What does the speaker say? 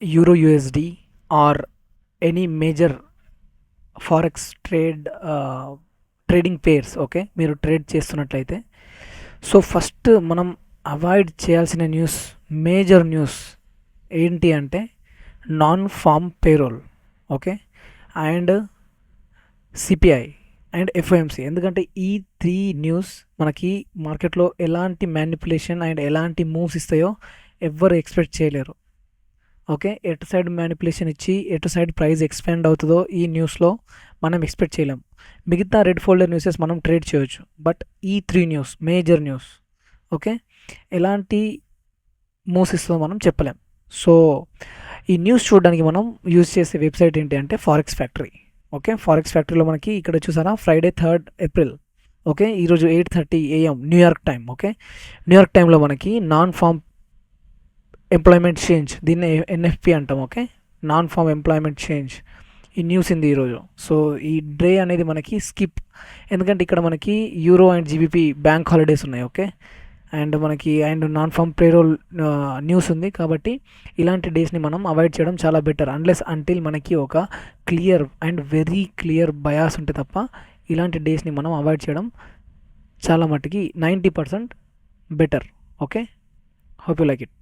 euro USD or any major forex trading pairs okay మీరు trade చేస్తున్నట్లయితే so first మనం avoid చేయాల్సిన major news ఏంటి అంటే non form payroll okay and CPI and FOMC. ఎందుకంటే ఈ త్రీ న్యూస్ మనకి మార్కెట్లో ఎలాంటి మ్యానిపులేషన్ అండ్ ఎలాంటి మూవ్స్ ఇస్తాయో ఎవ్వరు ఎక్స్పెక్ట్ చేయలేరు. ఓకే, ఎటు సైడ్ మ్యానిపులేషన్ ఇచ్చి ఎటు సైడ్ ప్రైస్ ఎక్స్పాండ్ అవుతుందో ఈ న్యూస్లో మనం ఎక్స్పెక్ట్ చేయలేం. మిగతా రెడ్ ఫోల్డర్ న్యూసెస్ మనం ట్రేడ్ చేయొచ్చు, బట్ ఈ three news major news okay ఎలాంటి మూవ్స్ ఇస్తుందో మనం చెప్పలేం. సో ఈ న్యూస్ చూడడానికి మనం యూజ్ చేసే వెబ్సైట్ ఏంటి అంటే ఫారెక్స్ ఫ్యాక్టరీ. ఓకే, ఫారెక్స్ ఫ్యాక్టరీలో మనకి ఇక్కడ చూసారా ఫ్రైడే 3rd April ఓకే ఈరోజు 8:30 AM New York time. Okay, New York టైంలో మనకి నాన్ ఫామ్ ఎంప్లాయ్మెంట్ చేంజ్, దీన్ని ఎన్ఎఫ్పి అంటాం. Okay, non form employment change ఈ న్యూస్ ఉంది ఈరోజు. సో ఈ డే అనేది మనకి స్కిప్, ఎందుకంటే ఇక్కడ మనకి euro and GBP bank holidays ఉన్నాయి. ఓకే, అండ్ మనకి నాన్ ఫామ్ పేరోల్ న్యూస్ ఉంది, కాబట్టి ఇలాంటి డేస్ని మనం అవాయిడ్ చేయడం చాలా బెటర్. అన్లెస్ అంటిల్ మనకి ఒక clear and very clear bias ఉంటే తప్ప ఇలాంటి డేస్ని మనం అవాయిడ్ చేయడం చాలా మట్టుకి 90% better. Okay, hope you like it.